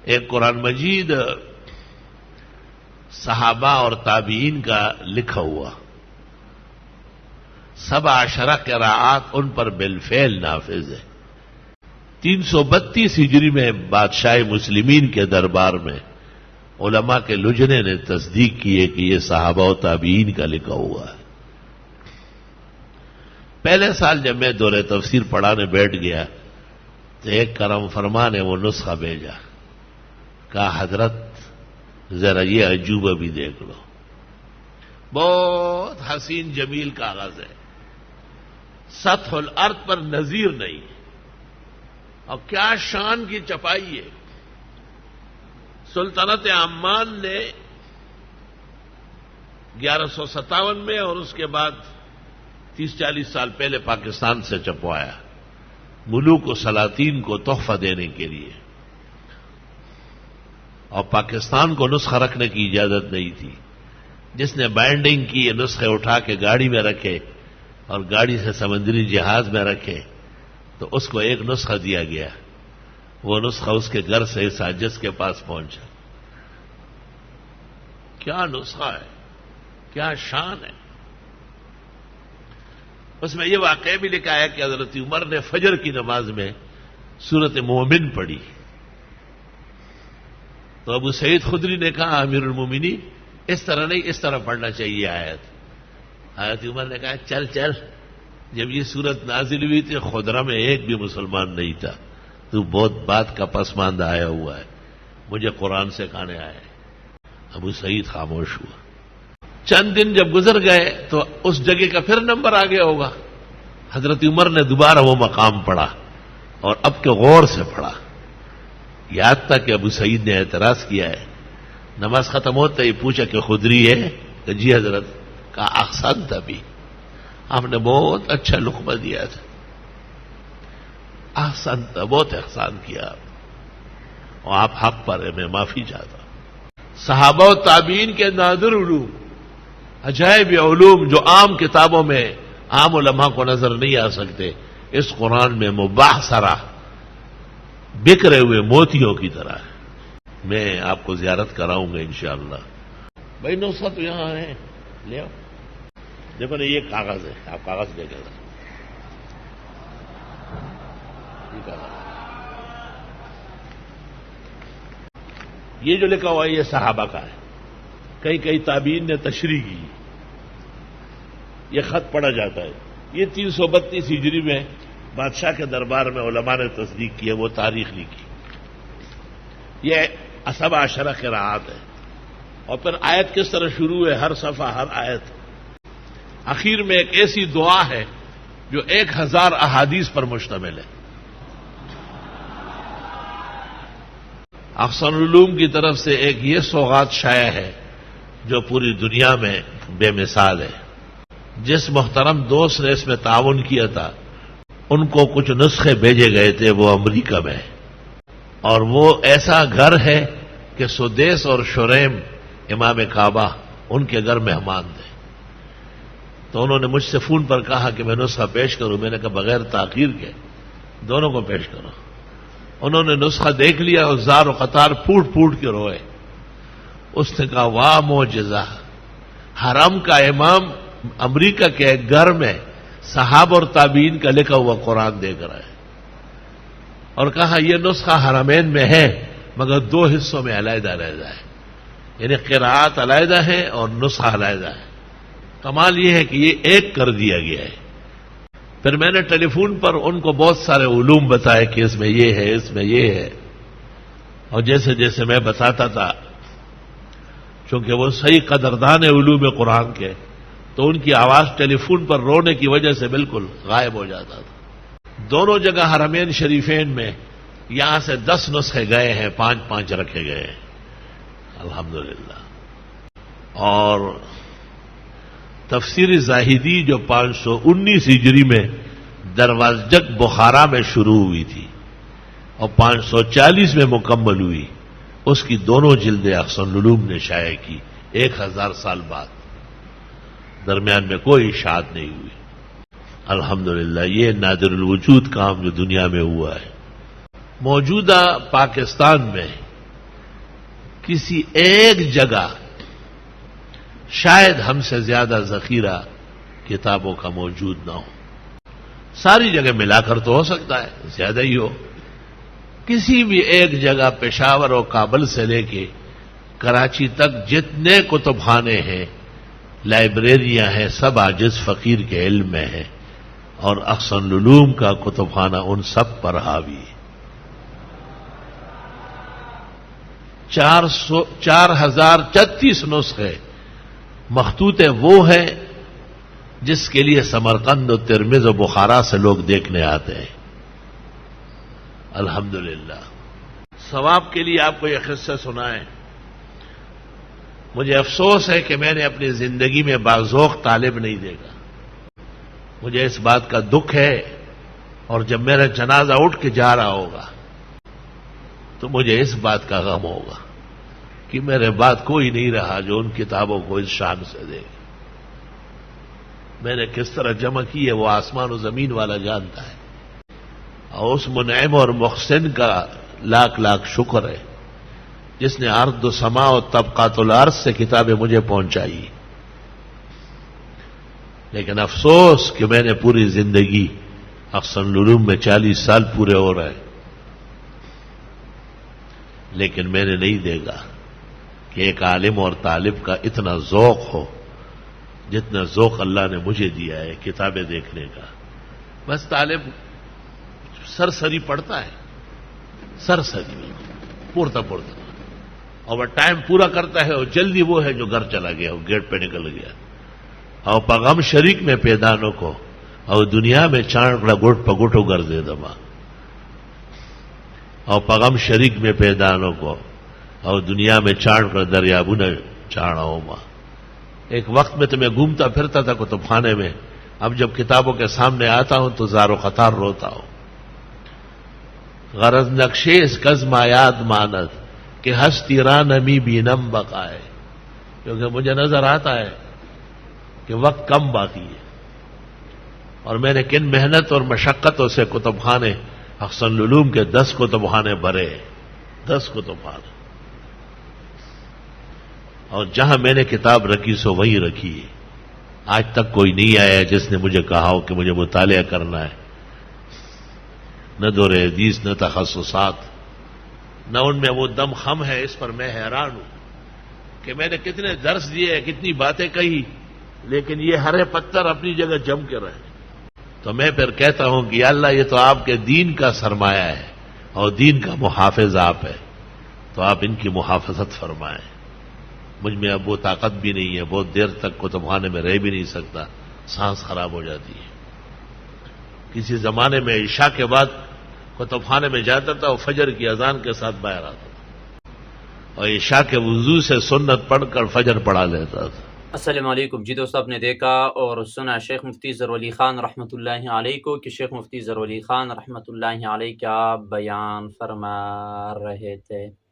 ایک قرآن مجید صحابہ اور تابعین کا لکھا ہوا، 17 قراءات ان پر بالفعل نافذ ہے۔ 332 ہجری میں بادشاہ مسلمین کے دربار میں علماء کے لجنے نے تصدیق کی ہے کہ یہ صحابہ و تابعین کا لکھا ہوا ہے۔ پہلے سال جب میں دورہ تفسیر پڑھانے بیٹھ گیا تو ایک کرم فرما نے وہ نسخہ بھیجا، کہا حضرت ذرا یہ عجوبہ بھی دیکھ لو، بہت حسین جمیل کاغذ ہے، سطح الارض پر نظیر نہیں، اور کیا شان کی چھپائی ہے۔ سلطنت عمان نے 1157 میں اور اس کے بعد 30-40 سال پہلے پاکستان سے چھپوایا، ملوک و سلاطین کو تحفہ دینے کے لیے، اور پاکستان کو نسخہ رکھنے کی اجازت نہیں تھی۔ جس نے بائنڈنگ کی، یہ نسخے اٹھا کے گاڑی میں رکھے اور گاڑی سے سمندری جہاز میں رکھے تو اس کو ایک نسخہ دیا گیا، وہ نسخہ اس کے گھر سے اس حاجز کے پاس پہنچا۔ کیا نسخہ ہے، کیا شان ہے۔ اس میں یہ واقعہ بھی لکھا ہے کہ حضرت عمر نے فجر کی نماز میں سورۃ مومن پڑھی تو ابو سعید خدری نے کہا امیر المومنین اس طرح نہیں، اس طرح پڑھنا چاہیے آیت۔ حضرت عمر نے کہا چل چل، جب یہ سورت نازل ہوئی تھی خدرہ میں ایک بھی مسلمان نہیں تھا، تو بہت بات کا پسماندہ آیا ہوا ہے، مجھے قرآن سے کہانے آیا ہے۔ ابو سعید خاموش ہوا۔ چند دن جب گزر گئے تو اس جگہ کا پھر نمبر آ گیا ہوگا، حضرت عمر نے دوبارہ وہ مقام پڑھا اور اب کے غور سے پڑھا، یاد تھا کہ ابو سعید نے اعتراض کیا ہے۔ نماز ختم ہوتے ہی پوچھا کہ خدری ہے؟ کہ جی حضرت۔ کہا احسنت بھی، آپ نے بہت اچھا لقمہ دیا تھا، احسنت، بہت احسان کیا آپ، اور آپ حق پر ہے، میں معافی چاہتا ہوں۔ صحابہ و تابعین کے نادر علوم، عجائب علوم جو عام کتابوں میں عام علماء کو نظر نہیں آ سکتے، اس قرآن میں مباحثرہ بکھرے ہوئے موتیوں کی طرح ہے۔ میں آپ کو زیارت کراؤں گا انشاءاللہ۔ بھائی نسخہ تو یہاں ہے، لے آؤ۔ دیکھو نا یہ کاغذ ہے، آپ کاغذ لے کے یہ جو لکھا ہوا ہے یہ صحابہ کا ہے، کئی کئی تابعین نے تشریح کی، یہ خط پڑھا جاتا ہے۔ یہ 332 ہجری میں بادشاہ کے دربار میں علماء نے تصدیق کی ہے، وہ تاریخ لکھی۔ یہ 17 قراءات ہے، اور پھر آیت کس طرح شروع ہے، ہر صفحہ ہر آیت اخیر میں ایک ایسی دعا ہے جو 1000 احادیث پر مشتمل ہے۔ احسن العلوم کی طرف سے ایک یہ سوغات شائع ہے جو پوری دنیا میں بے مثال ہے۔ جس محترم دوست نے اس میں تعاون کیا تھا ان کو کچھ نسخے بھیجے گئے تھے، وہ امریکہ میں، اور وہ ایسا گھر ہے کہ سدیس اور شریم امام کعبہ ان کے گھر مہمان تھے، تو انہوں نے مجھ سے فون پر کہا کہ میں نسخہ پیش کروں۔ میں نے کہا بغیر تاخیر کے دونوں کو پیش کرو۔ انہوں نے نسخہ دیکھ لیا اور زار و قطار پھوٹ پھوٹ کے روئے۔ اس نے کہا واہ معجزہ، حرم کا امام امریکہ کے گھر میں صحابہ اور تابعین کا لکھا ہوا قرآن دیکھ رہا ہے، اور کہا یہ نسخہ حرمین میں ہے مگر 2 حصوں میں علیحدہ علیحدہ ہے، یعنی قراءات علیحدہ ہے اور نسخہ علیحدہ ہے۔ کمال یہ ہے کہ یہ ایک کر دیا گیا ہے۔ پھر میں نے ٹیلی فون پر ان کو بہت سارے علوم بتائے کہ اس میں یہ ہے، اس میں یہ ہے، اور جیسے جیسے میں بتاتا تھا، چونکہ وہ صحیح قدردان علوم قرآن کے، تو ان کی آواز ٹیلی فون پر رونے کی وجہ سے بالکل غائب ہو جاتا تھا۔ دونوں جگہ حرمین شریفین میں یہاں سے 10 نسخے گئے ہیں، 5 رکھے گئے ہیں الحمدللہ۔ اور تفسیر زاہدی جو 519 ہجری میں دروازجک بخارا میں شروع ہوئی تھی اور 540 میں مکمل ہوئی، اس کی دونوں جلدیں احسن العلوم نے شائع کی 1000 سال بعد، درمیان میں کوئی اشاعت نہیں ہوئی الحمدللہ۔ یہ نادر الوجود کام جو دنیا میں ہوا ہے۔ موجودہ پاکستان میں کسی ایک جگہ شاید ہم سے زیادہ ذخیرہ کتابوں کا موجود نہ ہو. ساری جگہ ملا کر تو ہو سکتا ہے زیادہ ہی ہو. کسی بھی ایک جگہ پشاور اور کابل سے لے کے کراچی تک جتنے کتب خانے ہیں، لائبریریاں ہیں، سب عاجز فقیر کے علم میں ہیں، اور احسن العلوم کا کتب خانہ ان سب پر حاوی ہے. 4033 نسخے مخطوطے وہ ہیں جس کے لیے سمرقند و ترمذ و بخارا سے لوگ دیکھنے آتے ہیں. الحمدللہ. ثواب کے لیے آپ کو یہ قصہ سنائیں. مجھے افسوس ہے کہ میں نے اپنی زندگی میں باذوق طالب نہیں دیکھا. مجھے اس بات کا دکھ ہے، اور جب میرا جنازہ اٹھ کے جا رہا ہوگا تو مجھے اس بات کا غم ہوگا کہ میرے بعد کوئی نہیں رہا جو ان کتابوں کو اس شان سے دے. میں نے کس طرح جمع کی ہے وہ آسمان و زمین والا جانتا ہے، اور اس منعم اور محسن کا لاکھ لاکھ شکر ہے جس نے ارض و سما و طبقات الارض سے کتابیں مجھے پہنچائی. لیکن افسوس کہ میں نے پوری زندگی احسن العلوم میں 40 سال پورے ہو رہے، لیکن میں نے نہیں دیکھا کہ ایک عالم اور طالب کا اتنا ذوق ہو جتنا ذوق اللہ نے مجھے دیا ہے کتابیں دیکھنے کا. بس طالب سرسری پڑھتا ہے، سرسری پورتا پورتا، اور وہ ٹائم پورا کرتا ہے، اور جلدی وہ ہے جو گھر چلا گیا، وہ گیٹ پہ نکل گیا. اور پغم شریک میں پیدانوں کو، اور دنیا میں چاندڑا گٹ پگٹو گر دے دما. اور پغم شریک میں پیدانوں کو، اور دنیا میں چاند کر دریابو نہ چاڑا ہو ماں. ایک وقت میں تو میں گھومتا پھرتا تھا کتب خانے میں، اب جب کتابوں کے سامنے آتا ہوں تو زار و خطار روتا ہوں. غرض نقشے اس کزم یاد ماند کہ ہستی رانمی بینم بقائے، کیونکہ مجھے نظر آتا ہے کہ وقت کم باقی ہے، اور میں نے کن محنت اور مشقتوں سے کتب خانے احسن العلوم کے 10 کتب خانے بھرے، 10 کتب خانے. اور جہاں میں نے کتاب رکھی سو وہیں رکھی ہے. آج تک کوئی نہیں آیا جس نے مجھے کہا ہو کہ مجھے مطالعہ کرنا ہے. نہ دور حدیث، نہ تخصصات، نہ ان میں وہ دم خم ہے. اس پر میں حیران ہوں کہ میں نے کتنے درس دیے، کتنی باتیں کہی، لیکن یہ ہرے پتھر اپنی جگہ جم کے رہے. تو میں پھر کہتا ہوں کہ یا اللہ، یہ تو آپ کے دین کا سرمایہ ہے اور دین کا محافظ آپ ہے، تو آپ ان کی محافظت فرمائیں. مجھ میں اب وہ طاقت بھی نہیں ہے، بہت دیر تک کتب خانے میں رہ بھی نہیں سکتا، سانس خراب ہو جاتی ہے. کسی زمانے میں عشاء کے بعد کتب خانے میں جاتا تھا اور فجر کی اذان کے ساتھ باہر آتا تھا، اور عشاء کے وضو سے سنت پڑھ کر فجر پڑھا لیتا تھا. السلام علیکم. جی دوستو، آپ نے دیکھا اور سنا شیخ مفتی ظہور علی خان رحمۃ اللہ علیہ کو کہ شیخ مفتی ظہور علی خان رحمۃ اللہ علیہ کیا بیان فرما رہے تھے.